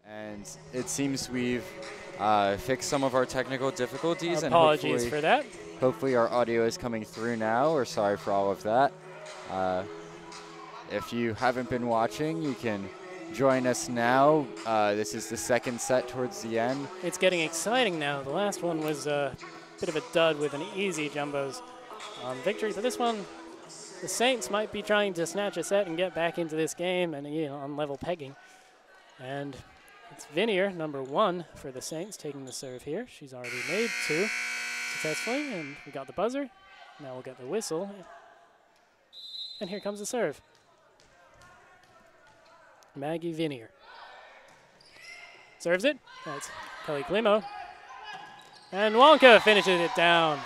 And it seems we've fixed some of our technical difficulties. Apologies and for that. Hopefully our audio is coming through now. We're sorry for all of that. If you haven't been watching, you can join us now. This is the second set towards the end. It's getting exciting now. The last one was a bit of a dud with an easy Jumbos victory. But this one, the Saints might be trying to snatch a set and get back into this game and on level pegging. And it's Vinier, number 1 for the Saints, taking the serve here. She's already made 2 successfully, and we got the buzzer. Now we'll get the whistle. And here comes the serve. Maggie Vinier serves it. That's Kelly Klimo. And Wonka finishes it down.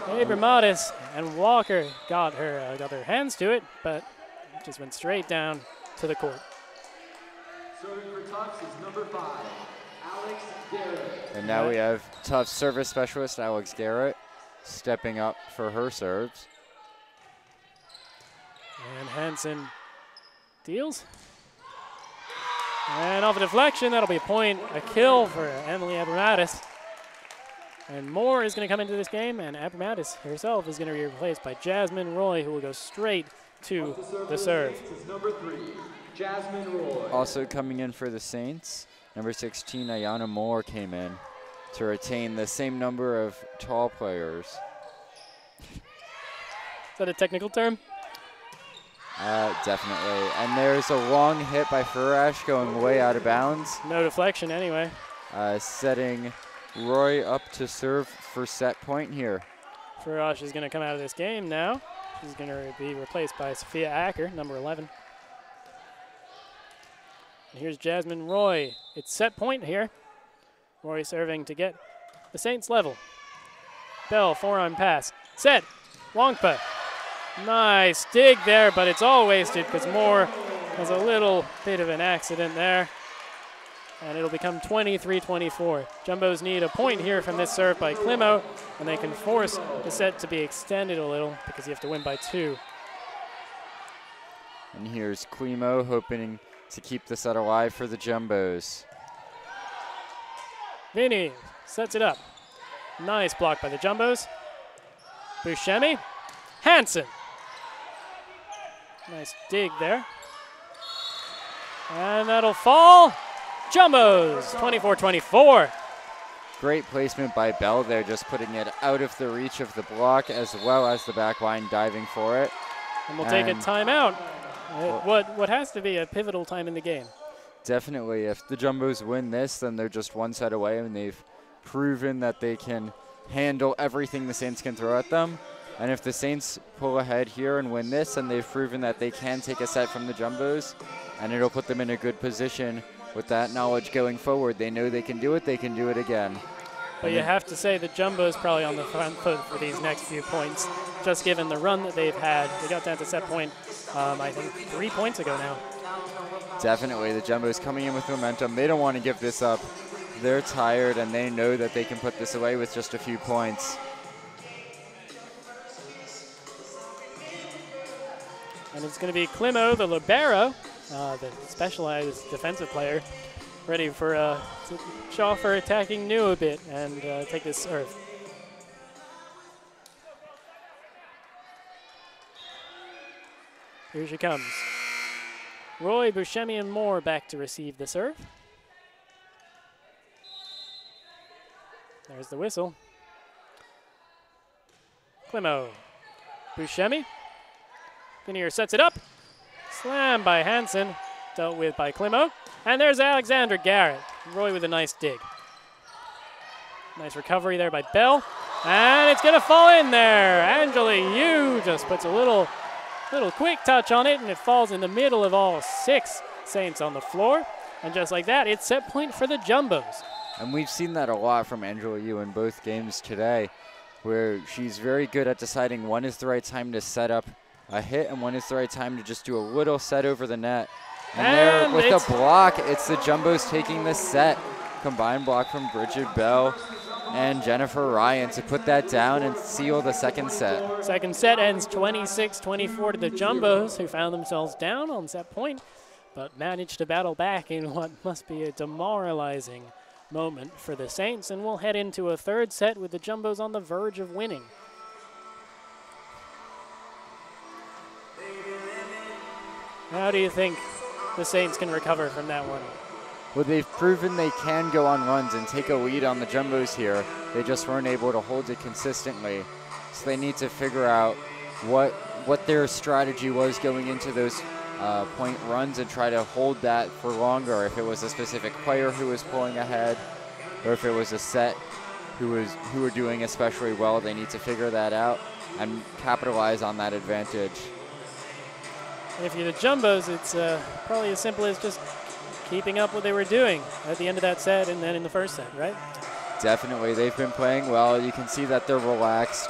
Abramatis and Walker got her hands to it, but it just went straight down to the court. Serving for Tufts is number 5, Alex Garrett. And now we have Tufts service specialist Alex Garrett stepping up for her serves. And Hansen deals. And off a deflection, that'll be a point, a kill for Emily Abramatis. And Moore is going to come into this game, and Abramatis herself is going to be replaced by Jasmine Roy, who will go straight to the serve. Number 3, Jasmine Roy. Also coming in for the Saints, number 16, Ayana Moore came in to retain the same number of tall players. Is that a technical term? Definitely. And there's a long hit by Furash going way out of bounds. No deflection anyway. Setting Roy up to serve for set point here. Furash is going to come out of this game now. She's going to be replaced by Sophia Acker, number 11. And here's Jasmine Roy. It's set point here. Roy serving to get the Saints level. Bell, forearm pass. Set. Wongpa. Nice dig there, but it's all wasted because Moore has a little bit of an accident there. And it'll become 23-24. Jumbos need a point here from this serve by Klimo, and they can force the set to be extended a little because you have to win by 2. And here's Klimo hoping to keep the set alive for the Jumbos. Vinny sets it up. Nice block by the Jumbos. Buscemi. Hansen. Nice dig there. And that'll fall. Jumbos, 24-24. Great placement by Bell there, just putting it out of the reach of the block as well as the back line diving for it. And we'll take a timeout. What has to be a pivotal time in the game. Definitely. If the Jumbos win this, then they're just one set away, and they've proven that they can handle everything the Saints can throw at them. And if the Saints pull ahead here and win this, then they've proven that they can take a set from the Jumbos, and it'll put them in a good position with that knowledge going forward. They know they can do it again. But you have to say the Jumbos probably on the front foot for these next few points, just given the run that they've had. They got down to set point, I think, 3 points ago now. Definitely, the Jumbos coming in with momentum. They don't want to give this up. They're tired, and they know that they can put this away with just a few points. And it's going to be Klimo, the libero, the specialized defensive player, ready for to show off her attacking new a bit and take this serve. Here she comes. Roy, Buscemi, and Moore back to receive the serve. There's the whistle. Klimo. Buscemi. Vinier sets it up. Slam by Hansen. Dealt with by Klimo. And there's Alexander Garrett. Roy with a nice dig. Nice recovery there by Bell. And it's going to fall in there. Angela Yu just puts a little quick touch on it, and it falls in the middle of all 6 Saints on the floor. And just like that, it's set point for the Jumbos. And we've seen that a lot from Angela Yu in both games today, where she's very good at deciding when is the right time to set up a hit and when is the right time to just do a little set over the net. And there with the block, it's the Jumbos taking the set. Combined block from Bridget Bell and Jennifer Ryan to put that down and seal the second set. Second set ends 26-24 to the Jumbos, who found themselves down on set point. but managed to battle back in what must be a demoralizing moment for the Saints, and we'll head into a third set with the Jumbos on the verge of winning. How do you think the Saints can recover from that one? Well, they've proven they can go on runs and take a lead on the Jumbos here. They just weren't able to hold it consistently. So they need to figure out what their strategy was going into those point runs and try to hold that for longer. If it was a specific player who was pulling ahead, or if it was a set who were doing especially well, they need to figure that out and capitalize on that advantage. And if you're the Jumbos, it's probably as simple as just keeping up what they were doing at the end of that set and then in the first set, right? Definitely. They've been playing well. You can see that they're relaxed.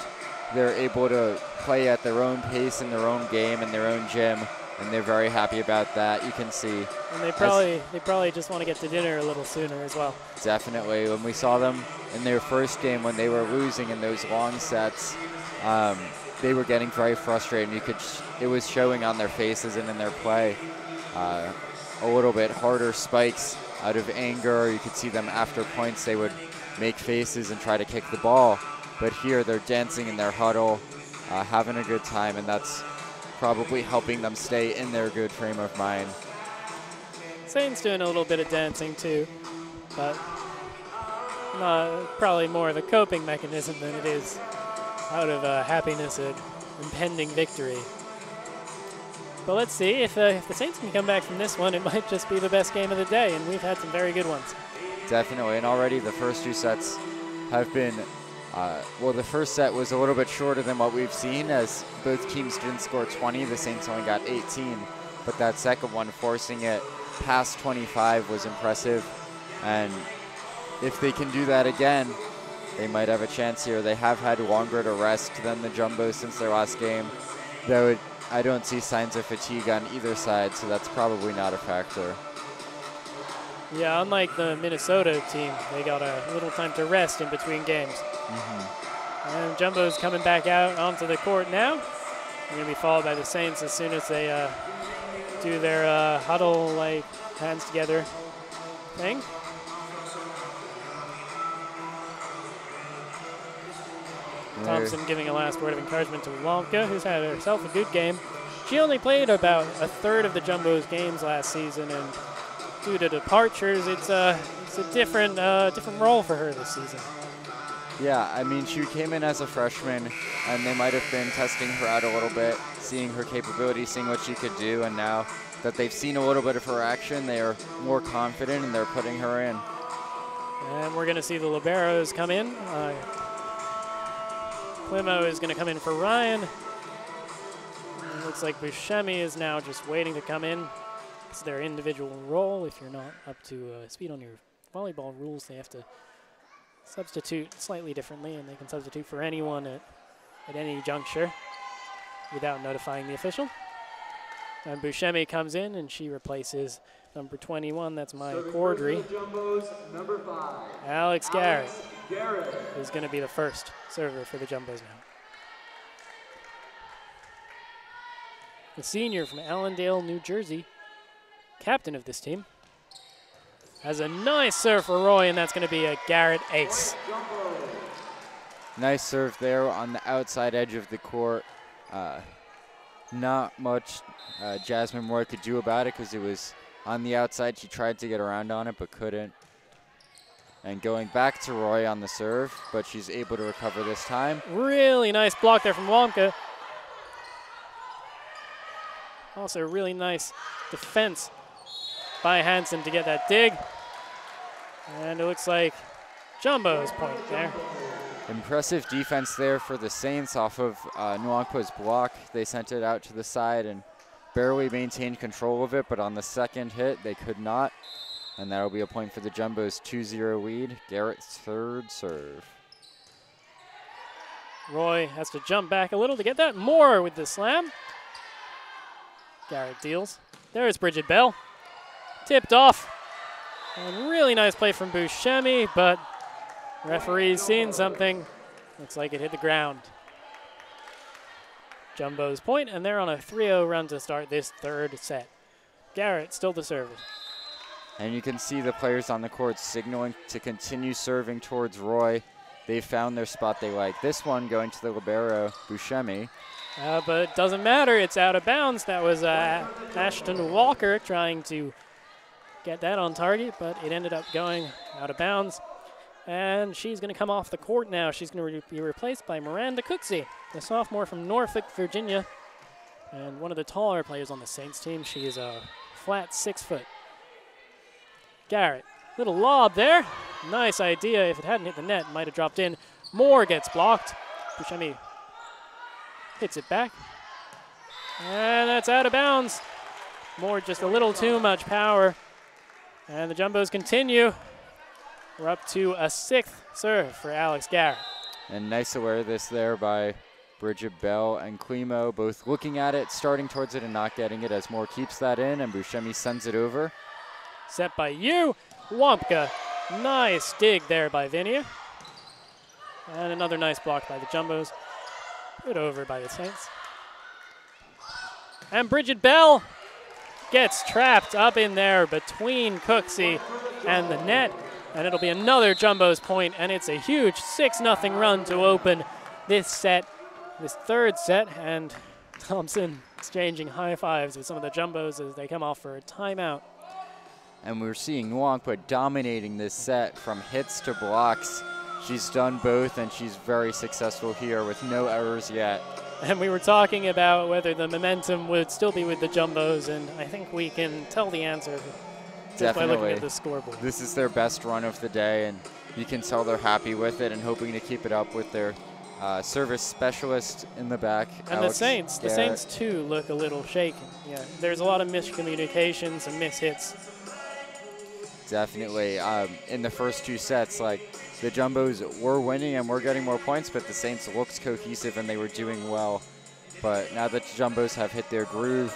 They're able to play at their own pace in their own game, in their own gym, and they're very happy about that. You can see. And they probably just want to get to dinner a little sooner as well. Definitely. When we saw them in their first game when they were losing in those long sets, they were getting very frustrated. It was showing on their faces and in their play. A little bit harder spikes out of anger. You could see them after points, they would make faces and try to kick the ball. But here they're dancing in their huddle, having a good time, and that's probably helping them stay in their good frame of mind. Saints doing a little bit of dancing too, but probably more of a coping mechanism than it is out of happiness at impending victory. But let's see, if the Saints can come back from this one, it might just be the best game of the day, and we've had some very good ones. Definitely, and already the first two sets have been, well, the first set was a little bit shorter than what we've seen, as both teams didn't score 20. The Saints only got 18, but that second one, forcing it past 25, was impressive. And if they can do that again, they might have a chance here. They have had longer to rest than the Jumbos since their last game, though I don't see signs of fatigue on either side, so that's probably not a factor. Yeah, unlike the Minnesota team, they got a little time to rest in between games. And Jumbo's coming back out onto the court now. They're going to be followed by the Saints as soon as they do their huddle, like hands together thing. Thompson giving a last word of encouragement to Wonka, who's had herself a good game. She only played about a third of the Jumbo's games last season, and due to departures, it's a different role for her this season. Yeah, I mean, she came in as a freshman, and they might have been testing her out a little bit, seeing her capability, seeing what she could do, and now that they've seen a little bit of her action, they are more confident, and they're putting her in. And we're going to see the liberos come in. Plimo is going to come in for Ryan. It looks like Buscemi is now just waiting to come in. It's their individual role. If you're not up to speed on your volleyball rules, they have to substitute slightly differently, and they can substitute for anyone at any juncture without notifying the official. And Buscemi comes in, and she replaces number 21. That's Maya Cordry. Number 5. Alex Garrett is going to be the first server for the Jumbos now. The senior from Allendale, New Jersey, captain of this team, has a nice serve for Roy, and that's going to be a Garrett ace. Nice serve there on the outside edge of the court. Not much Jasmine Roy could do about it because it was on the outside. She tried to get around on it but couldn't. And going back to Roy on the serve, but she's able to recover this time. Really nice block there from Wonka. Also really nice defense by Hansen to get that dig. And it looks like Jumbo's point there. Impressive defense there for the Saints off of Nwangpo's block. They sent it out to the side and barely maintained control of it, but on the second hit, they could not. And that'll be a point for the Jumbos' 2-0 lead. Garrett's third serve. Roy has to jump back a little to get that. Moore with the slam. Garrett deals. There's Bridget Bell. Tipped off. And really nice play from Buscemi, but referee's seen something. Looks like it hit the ground. Jumbo's point, and they're on a 3-0 run to start this third set. Garrett still the server. And you can see the players on the court signaling to continue serving towards Roy. They found their spot they like. This one going to the libero, Buscemi. But it doesn't matter. It's out of bounds. That was Ashton Walker trying to get that on target, but it ended up going out of bounds. And she's going to come off the court now. She's going to be replaced by Miranda Cooksey, the sophomore from Norfolk, Virginia, and one of the taller players on the Saints team. She is a flat 6 foot. Garrett, little lob there. Nice idea. If it hadn't hit the net, it might have dropped in. Moore gets blocked. Buscemi hits it back. And that's out of bounds. Moore just a little too much power. And the Jumbos continue. We're up to a 6th serve for Alex Garrett. And nice awareness there by Bridget Bell and Climo, both looking at it, starting towards it and not getting it as Moore keeps that in, and Buscemi sends it over. Set by you, Wampka. Nice dig there by Vinia. And another nice block by the Jumbos. Put over by the Saints. And Bridget Bell gets trapped up in there between Cooksey and the net. And it'll be another Jumbos point, and it's a huge 6-0 run to open this set, this 3rd set. And Thompson exchanging high fives with some of the Jumbos as they come off for a timeout. And we're seeing Wankpa dominating this set from hits to blocks. She's done both, and she's very successful here with no errors yet. And we were talking about whether the momentum would still be with the Jumbos, and I think we can tell the answer just by looking at the scoreboard. This is their best run of the day, and you can tell they're happy with it and hoping to keep it up with their service specialist in the back. And Alex the Saints too look a little shaken. Yeah, there's a lot of miscommunications and mishits. Definitely. In the first 2 sets, like, the Jumbos were winning and were getting more points, but the Saints looked cohesive and they were doing well. But now that the Jumbos have hit their groove,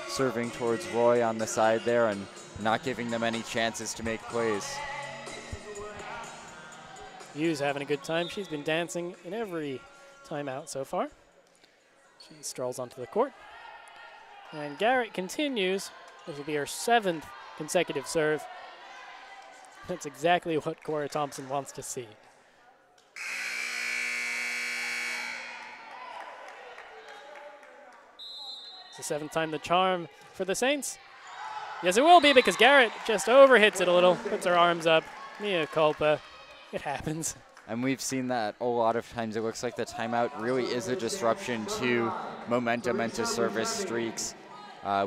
serving towards Roy on the side there and not giving them any chances to make plays. Yu's having a good time. She's been dancing in every timeout so far. She strolls onto the court. And Garrett continues. This will be her 7th consecutive serve. That's exactly what Cora Thompson wants to see. It's the 7th time the charm for the Saints. Yes, it will be, because Garrett just overhits it a little, puts her arms up. Mea culpa. It happens. And we've seen that a lot of times. It looks like the timeout really is a disruption to momentum and to service streaks.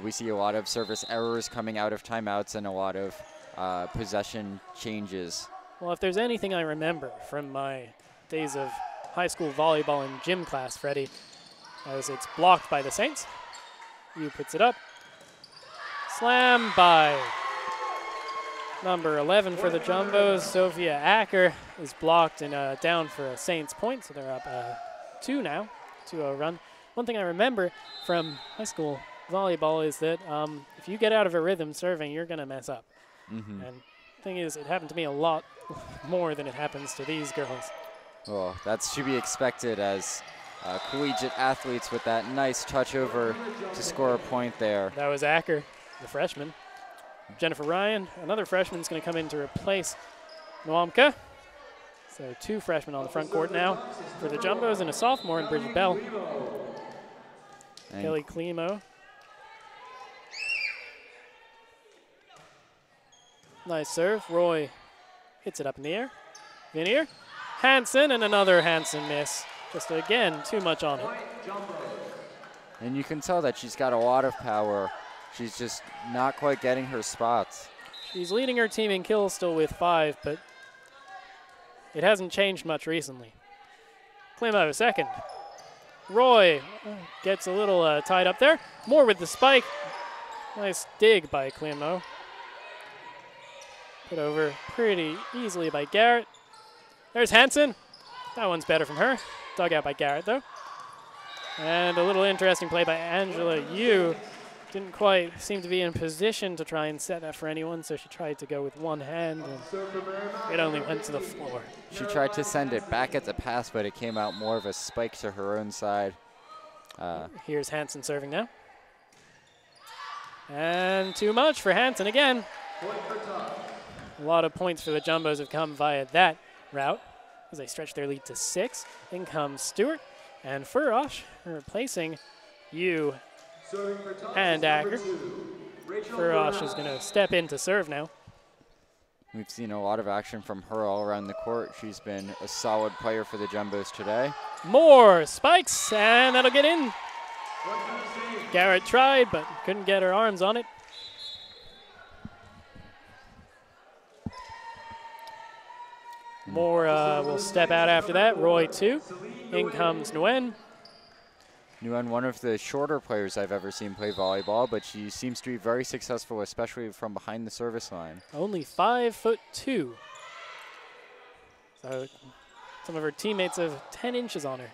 We see a lot of service errors coming out of timeouts and a lot of possession changes. Well, if there's anything I remember from my days of high school volleyball and gym class, Freddie, as it's blocked by the Saints. Yu puts it up. Slam by number 11 for the Jumbos. Sophia Acker is blocked and down for a Saints point, so they're up 2 now, 2-0 run. One thing I remember from high school volleyball is that if you get out of a rhythm serving, you're going to mess up. And the thing is, it happened to me a lot more than it happens to these girls. Well, that should be expected as collegiate athletes with that nice touch over to score a point there. That was Acker, the freshman. Jennifer Ryan, another freshman, is going to come in to replace Nwamka. So 2 freshmen on the front court now for the Jumbos, and a sophomore in Bridget Bell. And Kelly Climo. Nice serve. Roy hits it up in the air. Vinier. Hansen, and another Hansen miss. Just, again, too much on it. And you can tell that she's got a lot of power. She's just not quite getting her spots. She's leading her team in kills still with 5, but it hasn't changed much recently. Climo, second. Roy gets a little tied up there. Moore with the spike. Nice dig by Climo. Put over pretty easily by Garrett. There's Hansen. That one's better from her. Dug out by Garrett, though. And a little interesting play by Angela Yu. Didn't quite seem to be in position to try and set that for anyone, so she tried to go with one hand, and it only went to the floor. She tried to send it back at the pass, but it came out more of a spike to her own side. Here's Hansen serving now. And too much for Hansen again. Point for Tufts. A lot of points for the Jumbos have come via that route as they stretch their lead to 6. In comes Stewart and Furosh replacing Yu Serving for Tufts and is number Acker. 2, Rachel Furosh is Brown. going to step in to serve now. We've seen a lot of action from her all around the court. She's been a solid player for the Jumbos today. More spikes, and that'll get in. Point for the Saints. Garrett tried, but couldn't get her arms on it. Moore will step out after that. Roy 2. In comes Nguyen. Nguyen, one of the shorter players I've ever seen play volleyball, but she seems to be very successful, especially from behind the service line. Only 5'2". So some of her teammates have 10 inches on her.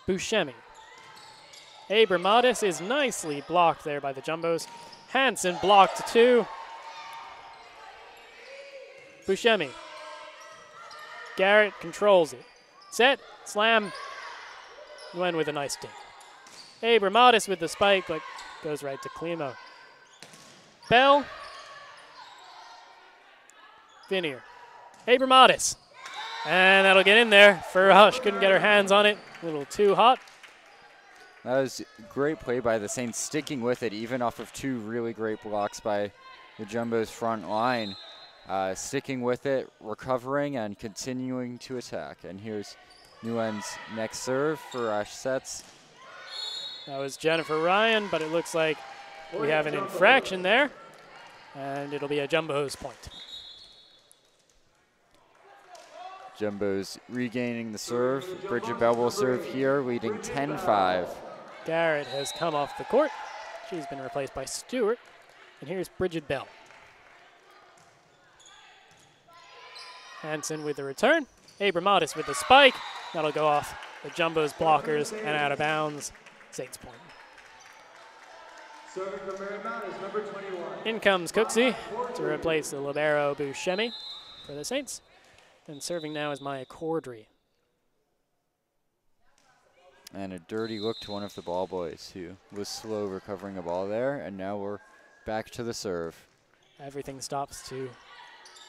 Buscemi. Abramatis is nicely blocked there by the Jumbos. Hansen blocked 2. Buscemi. Garrett controls it. Set, slam. Nguyen with a nice dink. Abramatis with the spike, but goes right to Klimo. Bell. Vinier. Abramatis. And that'll get in there. Furosh couldn't get her hands on it. A little too hot. That was great play by the Saints, sticking with it, even off of 2 really great blocks by the Jumbos front line. Sticking with it, recovering, and continuing to attack. And here's Nguyen's next serve. Furosh sets. That was Jennifer Ryan, but it looks like we have an infraction there. And it'll be a Jumbos point. Jumbos regaining the serve. Bridget Bell will serve here, leading 10-5. Garrett has come off the court. She's been replaced by Stewart. And here's Bridget Bell. Hansen with the return. Abramatis with the spike. That'll go off the Jumbos blockers and out of bounds. Saints point. Serving for Marymount is number 21. In comes Cooksey to replace the libero Buscemi for the Saints. And serving now is Maya Cordry. And a dirty look to one of the ball boys who was slow recovering a ball there. And now we're back to the serve. Everything stops to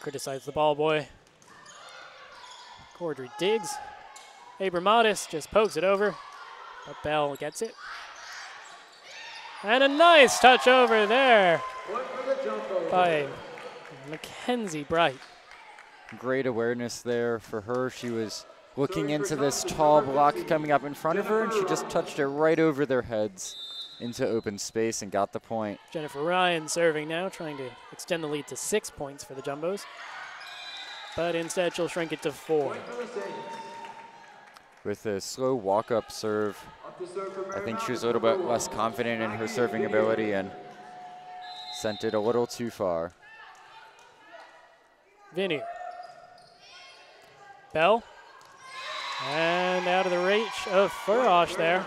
criticize the ball boy. Cordry digs. Abramatis just pokes it over, but Bell gets it. And a nice touch over there Point for the Jumbos. by Mackenzie Bright. Great awareness there for her. She was looking into this tall block coming up in front of her, and she just touched it right over their heads into open space and got the point. Jennifer Ryan serving now, trying to extend the lead to 6 points for the Jumbos. But instead, she'll shrink it to 4. Point for the Saints. With a slow walk-up serve, Up to serve for I think Marymount she was is a little number bit 1. less confident in her serving ability and sent it a little too far. Vinier. Bell. And out of the reach of Furosh there.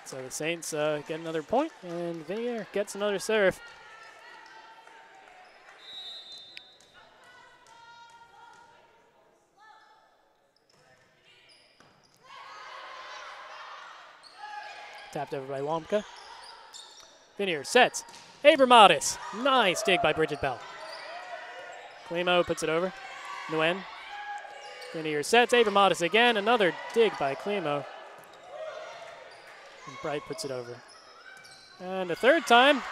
So the Saints get another point, and Vinier gets another serve. Tapped over by Womka. Vinier sets. Abramatis. Nice dig by Bridget Bell. Klimo puts it over. Nguyen. Vinier sets. Abramatis again. Another dig by Klimo. And Bright puts it over. And a third time.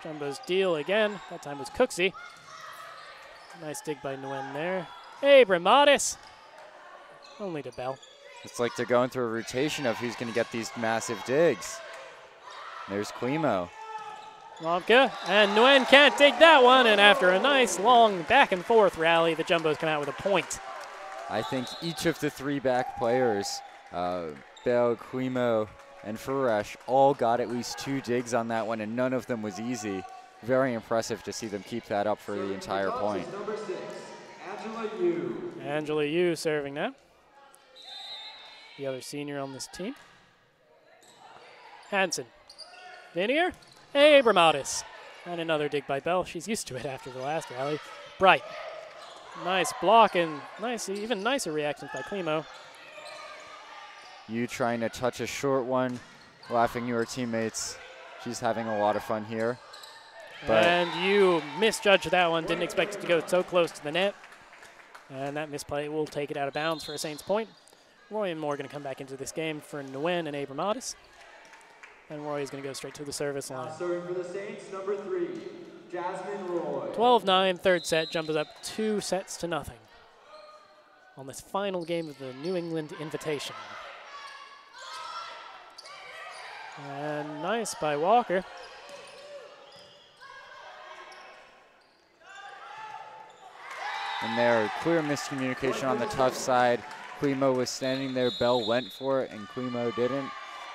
Jumbo's deal again. That time was Cooksey. Nice dig by Nguyen there. Abramatis. Only to Bell. It's like they're going through a rotation of who's going to get these massive digs. There's Klimo. Womka, and Nguyen can't dig that one, and after a nice long back and forth rally, the Jumbos come out with a point. I think each of the 3 back players, Bell, Klimo, and Furosh, all got at least 2 digs on that one, and none of them was easy. Very impressive to see them keep that up for the entire point. Number 6, Angela Yu. Angela Yu serving now. The other senior on this team. Hansen. Vinier. Abramatis. And another dig by Bell. She's used to it after the last rally. Bright. Nice block and nice, even nicer reactions by Klimo. You trying to touch a short one, laughing your teammates. She's having a lot of fun here. But And you misjudged that one. Didn't expect it to go so close to the net. And that misplay will take it out of bounds for a Saints point. Roy and Moore going to come back into this game for Nguyen and Abramatis. And Roy is going to go straight to the service line. Serving for the Saints, number 3, Jasmine Roy. 12-9, third set. Jump up 2-0 on this final game of the New England Invitation. And nice by Walker. And there, clear miscommunication on the Tufts side. Quimo was standing there, Bell went for it, and Quimo didn't.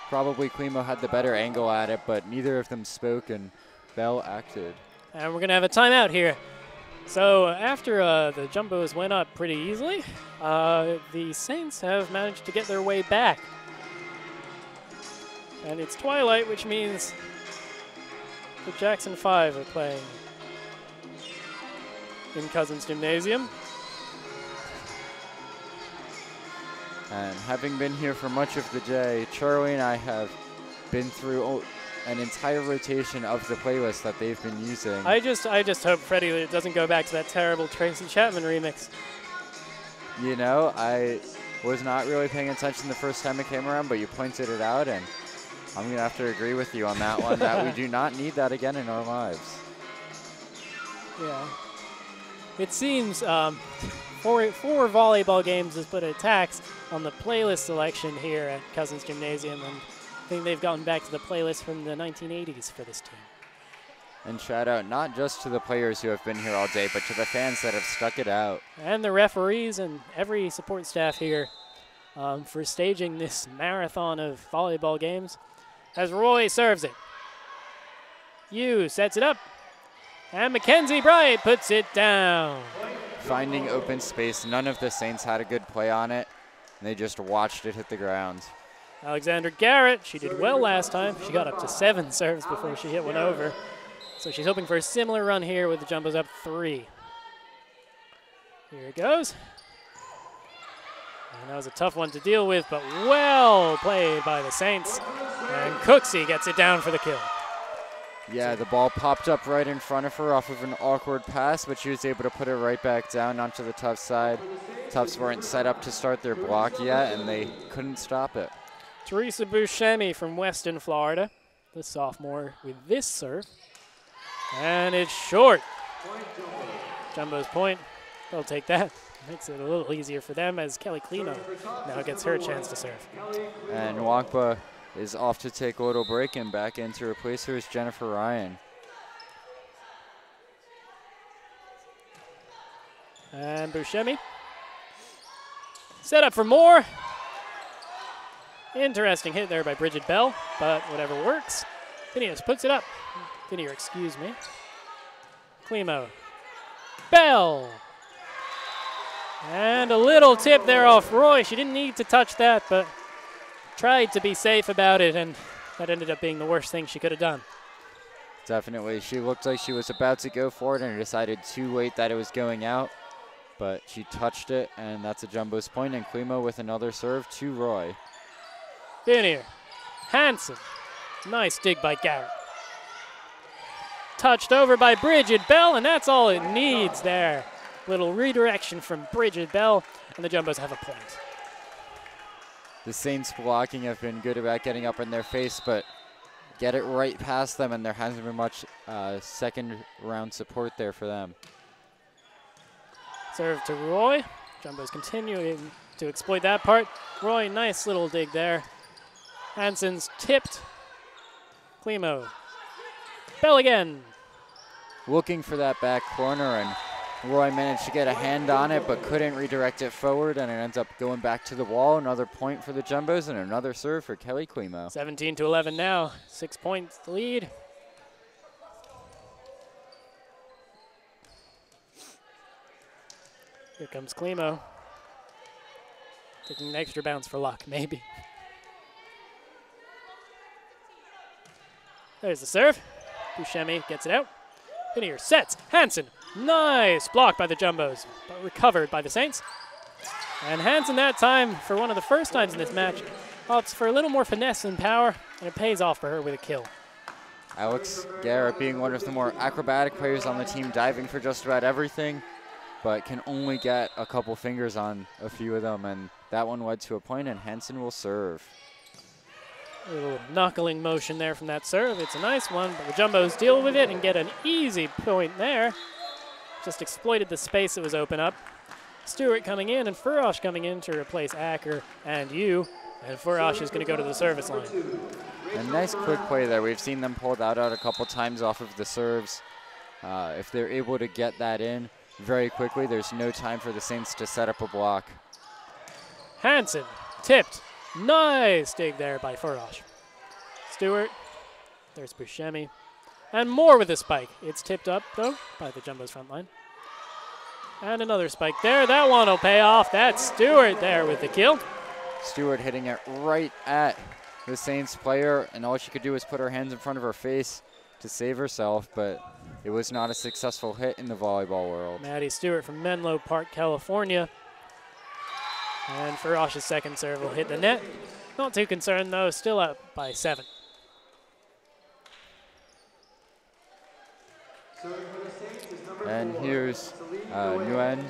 Probably Quimo had the better angle at it, but neither of them spoke, and Bell acted. And we're going to have a timeout here. So after the Jumbos went up pretty easily, the Saints have managed to get their way back. And it's twilight, which means the Jackson 5 are playing in Cousins Gymnasium. And having been here for much of the day, Charlie and I have been through an entire rotation of the playlist that they've been using. I just hope, Freddie, that it doesn't go back to that terrible Tracy Chapman remix. You know, I was not really paying attention the first time it came around, but you pointed it out, and I'm going to have to agree with you on that one, that we do not need that again in our lives. Yeah. It seems four volleyball games has put a tax on the playlist selection here at Cousins Gymnasium, and I think they've gotten back to the playlist from the 1980s for this team. And shout out not just to the players who have been here all day, but to the fans that have stuck it out. And the referees and every support staff here for staging this marathon of volleyball games. As Roy serves it. Yu sets it up. And Mackenzie Bright puts it down. Finding open space. None of the Saints had a good play on it. And they just watched it hit the ground. Alexandra Garrett, she did well last time. She got up to 7 serves before she hit one over. So she's hoping for a similar run here with the Jumbos up 3. Here it goes. And that was a tough one to deal with, but well played by the Saints. And Cooksey gets it down for the kill. Yeah, the ball popped up right in front of her off of an awkward pass, but she was able to put it right back down onto the Tufts side. Tufts weren't set up to start their block yet, and they couldn't stop it. Teresa Buscemi from Weston, Florida, the sophomore with this serve. And it's short. Jumbo's point. They'll take that. Makes it a little easier for them as Kelly Klimo now gets her chance to serve. And Wankpa is off to take a little break, and back in to replace her is Jennifer Ryan. And Buscemi. Set up for more. Interesting hit there by Bridget Bell, but whatever works. Phineas puts it up. Phineas, excuse me. Klimo. Bell. And a little tip there off Roy. She didn't need to touch that, but tried to be safe about it, and that ended up being the worst thing she could have done. Definitely. She looked like she was about to go for it and decided too late that it was going out, but she touched it, and that's a Jumbo's point, and Klimo with another serve to Roy. Phineas. Hansen. Nice dig by Garrett. Touched over by Bridget Bell, and that's all it needs there. Little redirection from Bridget Bell, and the Jumbos have a point. The Saints blocking have been good about getting up in their face, but get it right past them, and there hasn't been much second round support there for them. Serve to Roy. Jumbos continuing to exploit that part. Roy, nice little dig there. Hansen's tipped. Klimo. Bell again. Looking for that back corner, and Roy managed to get a hand on it, but couldn't redirect it forward, and it ends up going back to the wall. Another point for the Jumbos, and another serve for Kelly Klimo. 17-11 now. 6 points lead. Here comes Klimo. Taking an extra bounce for luck, maybe. There's the serve. Buscemi gets it out. Phineas sets. Hansen. Nice block by the Jumbos, but recovered by the Saints. And Hansen that time, for one of the first times in this match, opts for a little more finesse and power, and it pays off for her with a kill. Alex Garrett being one of the more acrobatic players on the team, diving for just about everything, but can only get a couple fingers on a few of them, and that one led to a point, and Hansen will serve. A little knuckling motion there from that serve. It's a nice one, but the Jumbos deal with it and get an easy point there. Just exploited the space that was open up. Stewart coming in and Furash coming in to replace Acker and Yu. And Furash is going to go to the service line. A nice quick play there. We've seen them pull that out a couple times off of the serves. If they're able to get that in very quickly, there's no time for the Saints to set up a block. Hansen tipped. Nice dig there by Furash. Stewart. There's Buscemi. And more with the spike. It's tipped up, though, by the Jumbos front line. And another spike there. That one will pay off. That's Stewart there with the kill. Stewart hitting it right at the Saints player, and all she could do was put her hands in front of her face to save herself, but it was not a successful hit in the volleyball world. Maddie Stewart from Menlo Park, California. And Farash's second serve will hit the net. Not too concerned, though. Still up by 7. And here's Nguyen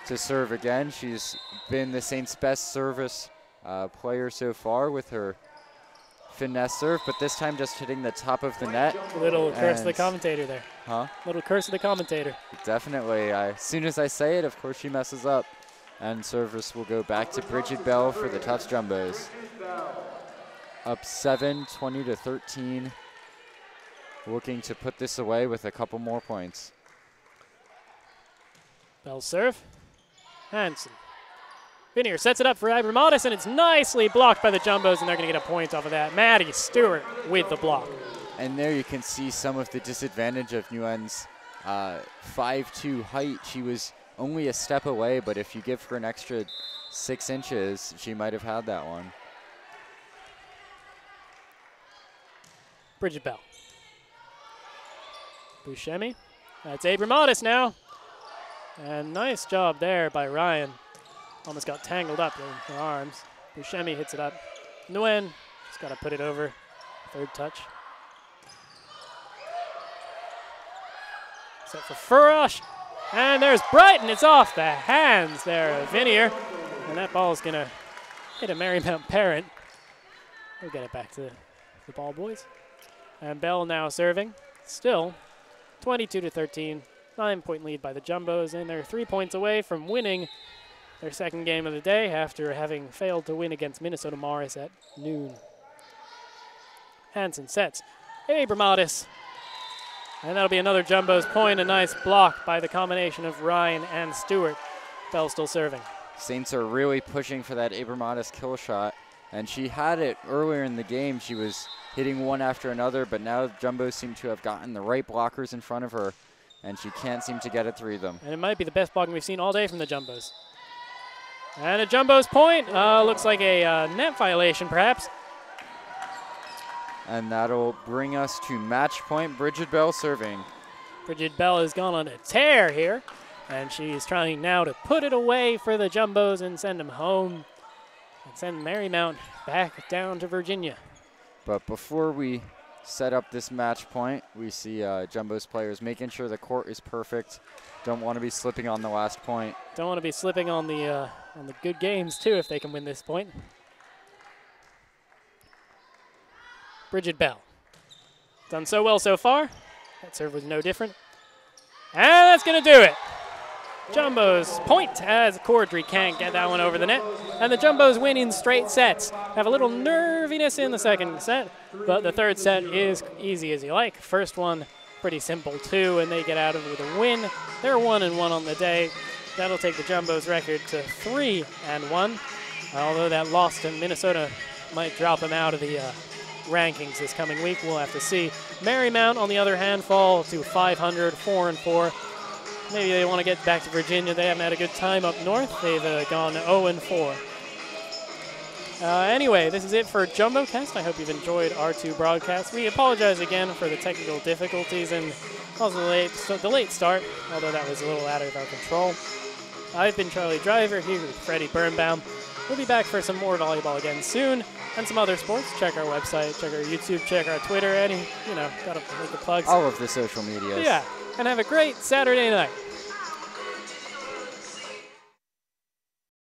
to serve again. She's been the Saints' best service player so far with her finesse serve, but this time just hitting the top of the net. Little curse of the commentator there. Huh? Little curse of the commentator. Definitely. As soon as I say it, of course she messes up. And service will go back to Bridget Bell for the Tufts Jumbos. Up 7, 20-13. Looking to put this away with a couple more points. Bell serve. Hansen. Vinier sets it up for Abramatis, and it's nicely blocked by the Jumbos, and they're going to get a point off of that. Maddie Stewart with the block. And there you can see some of the disadvantage of Nguyen's 5'2" height. She was only a step away, but if you give her an extra 6 inches, she might have had that one. Bridget Bell. Buscemi. That's Abramatis now. And nice job there by Ryan. Almost got tangled up in her arms. Buscemi hits it up. Nguyen just got to put it over. Third touch. Set for Furash. And there's Brighton. It's off the hands there of Vinier. And that ball is going to hit a Marymount parent. We'll get it back to the ball boys. And Bell now serving. Still 22-13. 9-point lead by the Jumbos. And they're 3 points away from winning their second game of the day after having failed to win against Minnesota Morris at noon. Hansen sets. Abramatis. And that'll be another Jumbos point. A nice block by the combination of Ryan and Stewart. Bell still serving. Saints are really pushing for that Abramatis kill shot. And she had it earlier in the game. She was hitting one after another, but now Jumbos seem to have gotten the right blockers in front of her, and she can't seem to get it through them. And it might be the best blocking we've seen all day from the Jumbos. And a Jumbos point. Looks like a net violation, perhaps. And that'll bring us to match point. Bridget Bell serving. Bridget Bell has gone on a tear here, and she's trying now to put it away for the Jumbos and send them home and send Marymount back down to Virginia. But before we set up this match point, we see Jumbos players making sure the court is perfect. Don't want to be slipping on the last point. Don't want to be slipping on the good games, too, if they can win this point. Bridget Bell. Done so well so far. That serve was no different. And that's going to do it. Jumbos point as Cordry can't get that one over the net. And the Jumbos win in straight sets. Have a little nerviness in the second set, but the third set is easy as you like. First one, pretty simple too, and they get out of it with a win. They're 1-1 on the day. That'll take the Jumbos record to 3-1. Although that loss to Minnesota might drop them out of the rankings this coming week. We'll have to see. Marymount, on the other hand, fall to 500, 4-4. Maybe they want to get back to Virginia. They haven't had a good time up north. They've gone 0-4. Anyway, this is it for JumboCast. I hope you've enjoyed our 2 broadcasts. We apologize again for the technical difficulties and also the late start, although that was a little out of our control. I've been Charlie Driver here with Freddie Birnbaum. We'll be back for some more volleyball again soon. and some other sports. Check our website, check our YouTube, check our Twitter, gotta make the plugs. All of the social medias. Yeah, and have a great Saturday night.